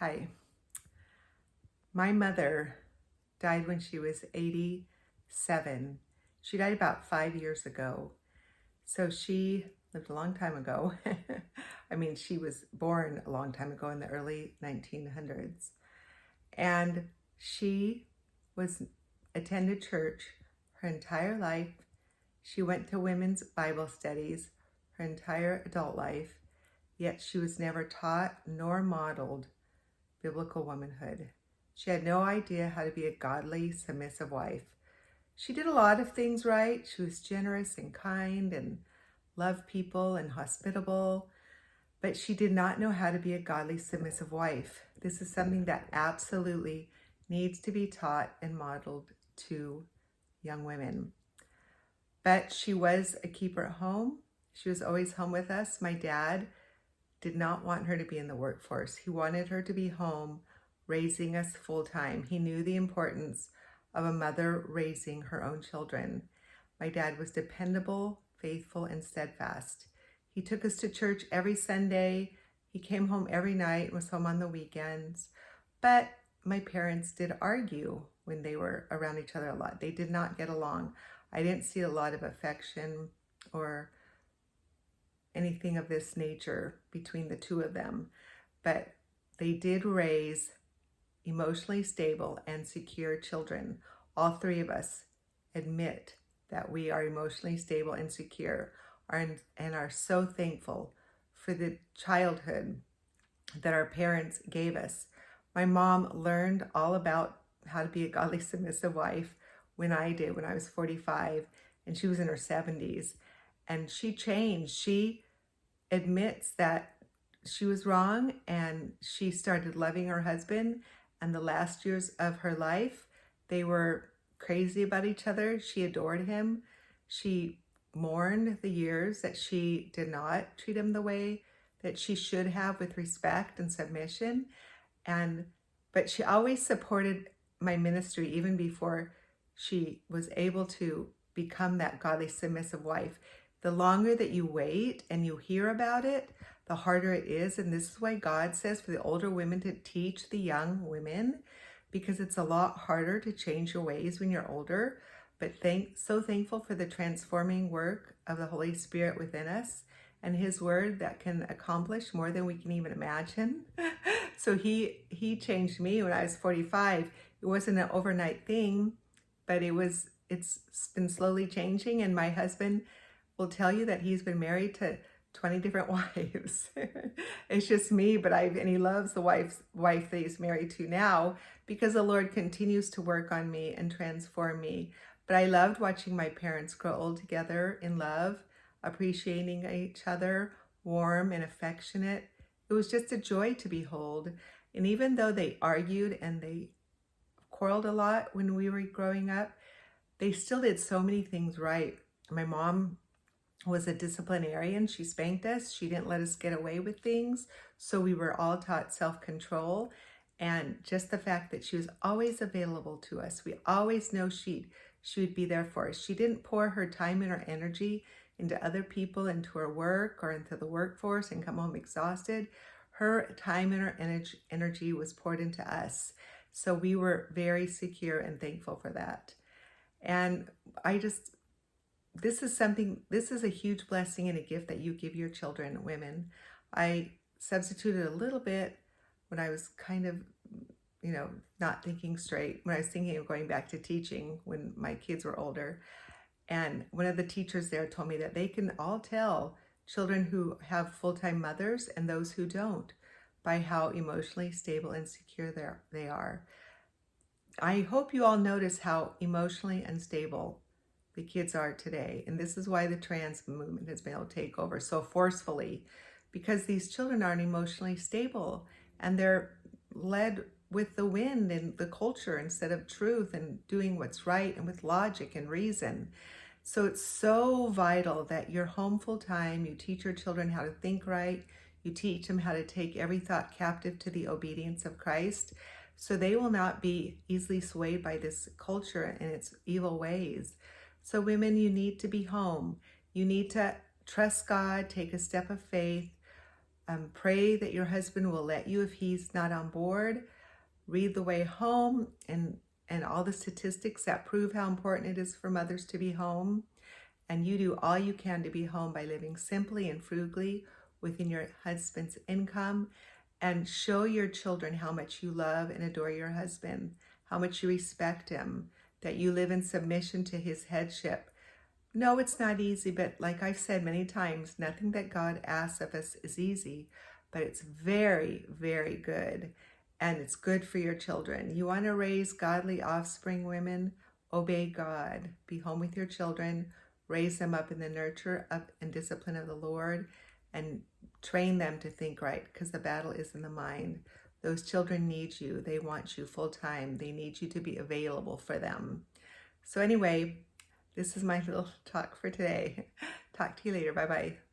Hi. My mother died when she was 87. She died about 5 years ago. So she lived a long time ago. I mean, she was born a long time ago in the early 1900s. And she was attended church her entire life. She went to women's Bible studies her entire adult life, yet she was never taught nor modeled biblical womanhood. She had no idea how to be a godly, submissive wife. She did a lot of things right. She was generous and kind and loved people and hospitable, but she did not know how to be a godly, submissive wife. This is something that absolutely needs to be taught and modeled to young women. But she was a keeper at home. She was always home with us. My dad did not want her to be in the workforce. He wanted her to be home raising us full time. He knew the importance of a mother raising her own children. My dad was dependable, faithful, and steadfast. He took us to church every Sunday. He came home every night and was home on the weekends. But my parents did argue when they were around each other a lot. They did not get along. I didn't see a lot of affection or anything of this nature between the two of them, but they did raise emotionally stable and secure children. All three of us admit that we are emotionally stable and secure and are so thankful for the childhood that our parents gave us. My mom learned all about how to be a godly, submissive wife when I was 45, and she was in her 70s. And she changed. She admits that she was wrong, and she started loving her husband. And the last years of her life, they were crazy about each other. She adored him. She mourned the years that she did not treat him the way that she should have, with respect and submission. But she always supported my ministry even before she was able to become that godly, submissive wife. The longer that you wait and you hear about it, the harder it is. And this is why God says for the older women to teach the young women, because it's a lot harder to change your ways when you're older. But so thankful for the transforming work of the Holy Spirit within us and His Word that can accomplish more than we can even imagine. So he changed me when I was 45. It wasn't an overnight thing, but it's been slowly changing. And my husband will tell you that he's been married to 20 different wives. It's just me, and he loves the wife that he's married to now, because the Lord continues to work on me and transform me. But I loved watching my parents grow old together in love, appreciating each other, warm and affectionate. It was just a joy to behold. And even though they argued and they quarreled a lot when we were growing up, they still did so many things right. My mom was a disciplinarian. She spanked us. She didn't let us get away with things. So we were all taught self-control. And just the fact that she was always available to us. We always know she would be there for us. She didn't pour her time and her energy into other people, into her work or into the workforce and come home exhausted. Her time and her energy was poured into us. So we were very secure and thankful for that. And this is a huge blessing and a gift that you give your children, women. I substituted a little bit when I was kind of, not thinking straight, when I was thinking of going back to teaching when my kids were older. And one of the teachers there told me that they can all tell children who have full-time mothers and those who don't by how emotionally stable and secure they are. I hope you all notice how emotionally unstable the kids are today. And this is why the trans movement has been able to take over so forcefully, because these children aren't emotionally stable and they're led with the wind and the culture instead of truth and doing what's right and with logic and reason. So it's so vital that you're home full time. You teach your children how to think right. You teach them how to take every thought captive to the obedience of Christ, so they will not be easily swayed by this culture and its evil ways. So women, you need to be home. You need to trust God, take a step of faith, Pray that your husband will let you if he's not on board. Read The Way Home and all the statistics that prove how important it is for mothers to be home. And you do all you can to be home by living simply and frugally within your husband's income, and show your children how much you love and adore your husband, how much you respect him, that you live in submission to his headship. No, it's not easy, but like I've said many times, nothing that God asks of us is easy, but it's very, very good. And it's good for your children. You want to raise godly offspring, women? Obey God. Be home with your children. Raise them up in the nurture of and discipline of the Lord, and train them to think right, because the battle is in the mind. Those children need you. They want you full time. They need you to be available for them. So anyway, this is my little talk for today. Talk to you later. Bye-bye.